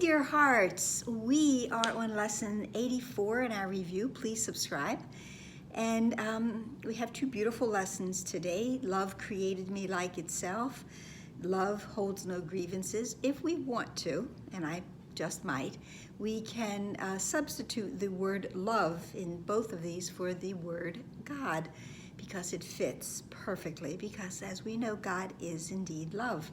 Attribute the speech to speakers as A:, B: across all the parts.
A: dear hearts, we are on lesson 84 in our review. Please subscribe. And we have two beautiful lessons today. Love created me like itself. Love holds no grievances. If we want to, and I just might, we can substitute the word love in both of these for the word God, because it fits perfectly, because as we know, God is indeed love.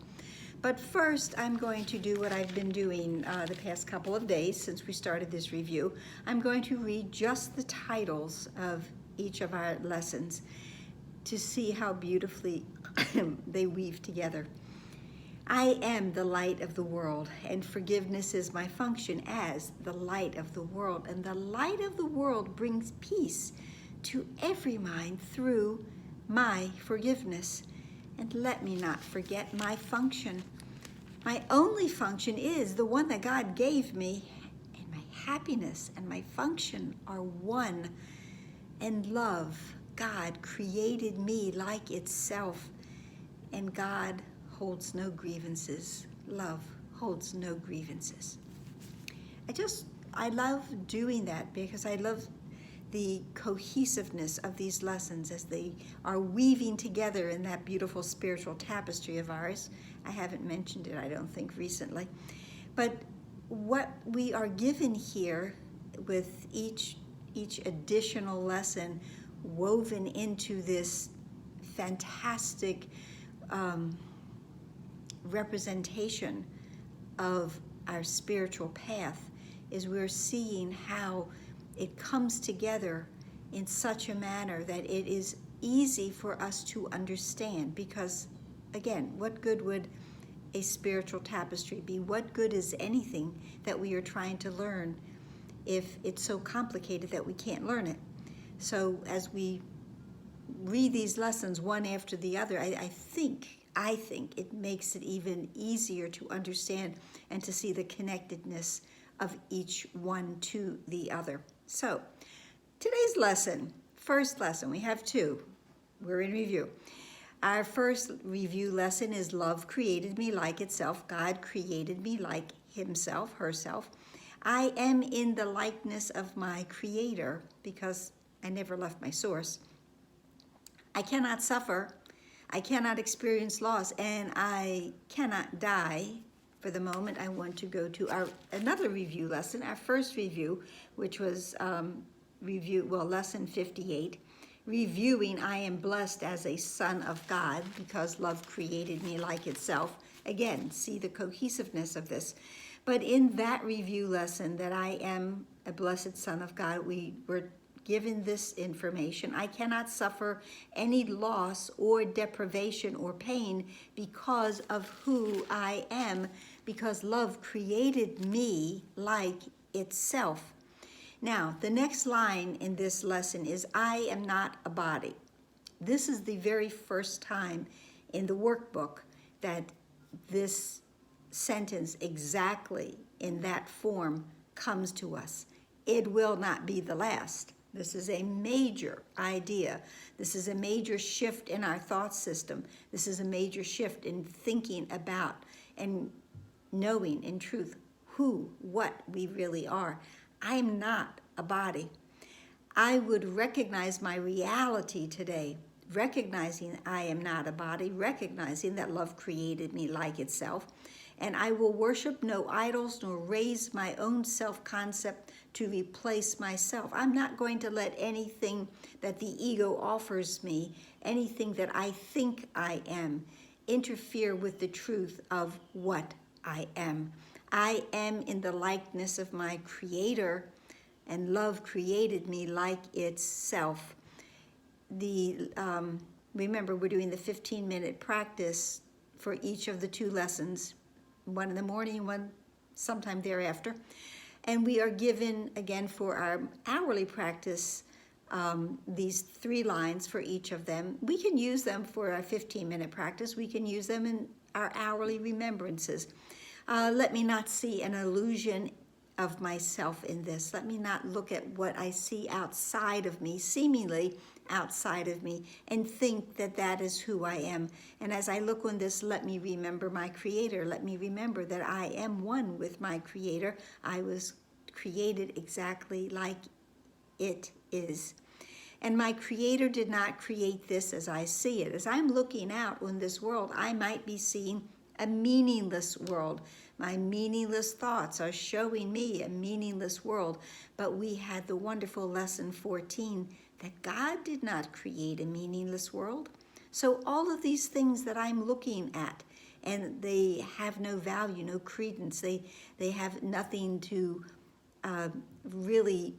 A: But first, I'm going to do what I've been doing the past couple of days since we started this review. I'm going to read just the titles of each of our lessons to see how beautifully they weave together. I am the light of the world, and forgiveness is my function as the light of the world. And the light of the world brings peace to every mind through my forgiveness. And let me not forget my function. My only function is the one that God gave me, and my happiness and my function are one. And love, God created me like itself, and God holds no grievances. Love holds no grievances. I love doing that because I love the cohesiveness of these lessons as they are weaving together in that beautiful spiritual tapestry of ours. I haven't mentioned it, I don't think, recently. But what we are given here with each additional lesson woven into this fantastic representation of our spiritual path is we're seeing how it comes together in such a manner that it is easy for us to understand. Because, again, what good would a spiritual tapestry be? What good is anything that we are trying to learn if it's so complicated that we can't learn it? So as we read these lessons one after the other, I think it makes it even easier to understand and to see the connectedness of each one to the other. So today's lesson, first lesson, we have two. We're in review. Our first review lesson is love created me like itself. God created me like himself, herself. I am in the likeness of my creator because I never left my source. I cannot suffer. I cannot experience loss, and I cannot die. For the moment, I want to go to another review lesson, our first review, which was lesson 58, reviewing I am blessed as a son of God because love created me like itself. Again, see the cohesiveness of this. But in that review lesson that I am a blessed son of God, we were given this information. I cannot suffer any loss or deprivation or pain because of who I am, because love created me like itself. Now, the next line in this lesson is, I am not a body. This is the very first time in the workbook that this sentence exactly in that form comes to us. It will not be the last. This is a major idea. This is a major shift in our thought system. This is a major shift in thinking about and knowing in truth what we really are. I'm not a body. I would recognize my reality today, recognizing I am not a body, recognizing that love created me like itself, and I will worship no idols nor raise my own self-concept to replace myself. I'm not going to let anything that the ego offers me, anything that I think I am, interfere with the truth of what I am. I am in the likeness of my creator, and love created me like itself. Remember, we're doing the 15-minute practice for each of the two lessons, one in the morning, one sometime thereafter. And we are given, again, for our hourly practice, these 3 lines for each of them. We can use them for our 15-minute practice. We can use them in our hourly remembrances. Let me not see an illusion of myself in this. Let me not look at what I see outside of me, seemingly outside of me and think that that is who I am. And as I look on this, let me remember my Creator. Let me remember that I am one with my Creator. I was created exactly like it is. And my Creator did not create this as I see it. As I'm looking out on this world, I might be seeing a meaningless world. My meaningless thoughts are showing me a meaningless world. But we had the wonderful lesson 14 that God did not create a meaningless world. So all of these things that I'm looking at, and they have no value, no credence. They have nothing to really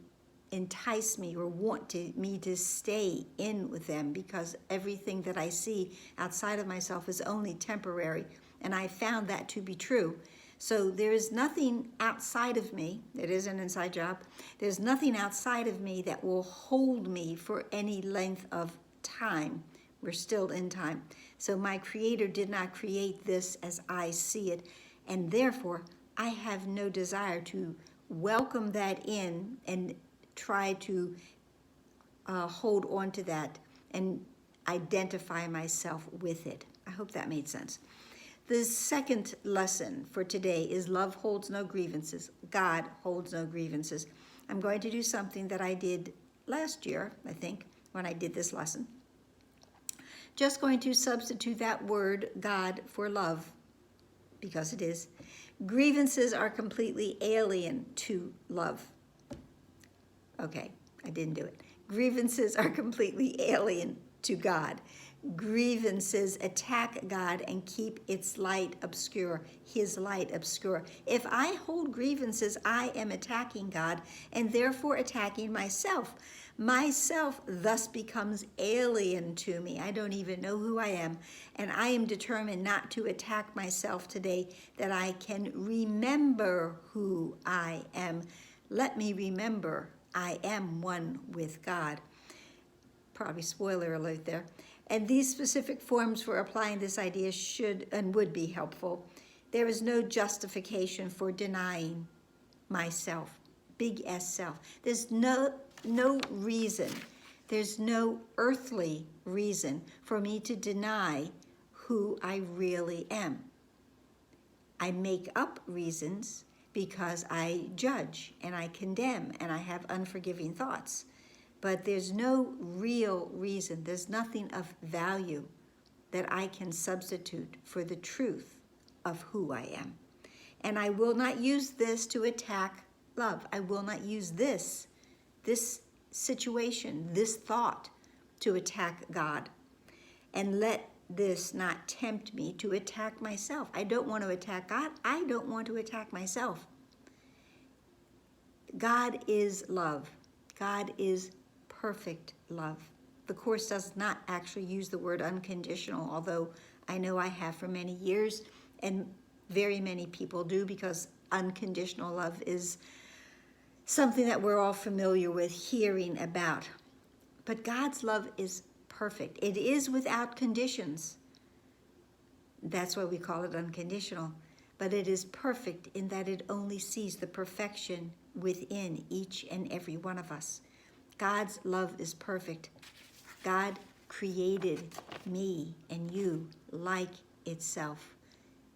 A: entice me or want me to stay in with them, because everything that I see outside of myself is only temporary. And I found that to be true. So there is nothing outside of me. It is an inside job. There's nothing outside of me that will hold me for any length of time. We're still in time. So my Creator did not create this as I see it. And therefore, I have no desire to welcome that in and try to hold on to that and identify myself with it. I hope that made sense. The second lesson for today is love holds no grievances. God holds no grievances. I'm going to do something that I did last year, I think, when I did this lesson. Just going to substitute that word, God, for love, because it is. Grievances are completely alien to love. Okay, I didn't do it. Grievances are completely alien to God. Grievances attack God and keep its light obscure, his light obscure. If I hold grievances, I am attacking God and therefore attacking myself. Myself thus becomes alien to me. I don't even know who I am. And I am determined not to attack myself today, that I can remember who I am. Let me remember I am one with God. Probably spoiler alert there. And these specific forms for applying this idea should and would be helpful. There is no justification for denying myself, big S self. There's no reason, there's no earthly reason for me to deny who I really am. I make up reasons because I judge and I condemn and I have unforgiving thoughts. But there's no real reason, there's nothing of value that I can substitute for the truth of who I am. And I will not use this to attack love. I will not use this situation, this thought to attack God. And let this not tempt me to attack myself. I don't want to attack God. I don't want to attack myself. God is love. God is perfect love. The Course does not actually use the word unconditional, although I know I have for many years, and very many people do, because unconditional love is something that we're all familiar with hearing about. But God's love is perfect. It is without conditions. That's why we call it unconditional. But it is perfect in that it only sees the perfection within each and every one of us. God's love is perfect. God created me and you like itself.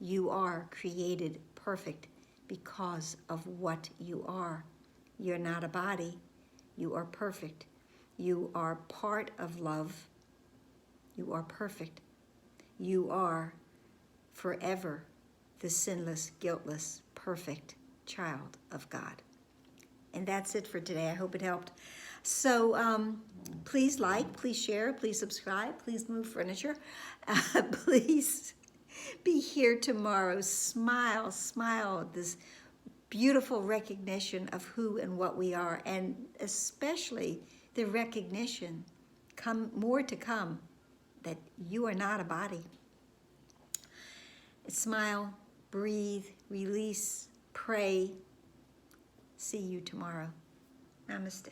A: You are created perfect because of what you are. You're not a body. You are perfect. You are part of love. You are perfect. You are forever the sinless, guiltless, perfect child of God. And that's it for today. I hope it helped. So please like, please share, please subscribe, please move furniture. Please be here tomorrow. Smile, smile at this beautiful recognition of who and what we are, and especially the recognition, more to come, that you are not a body. Smile, breathe, release, pray. See you tomorrow. Namaste.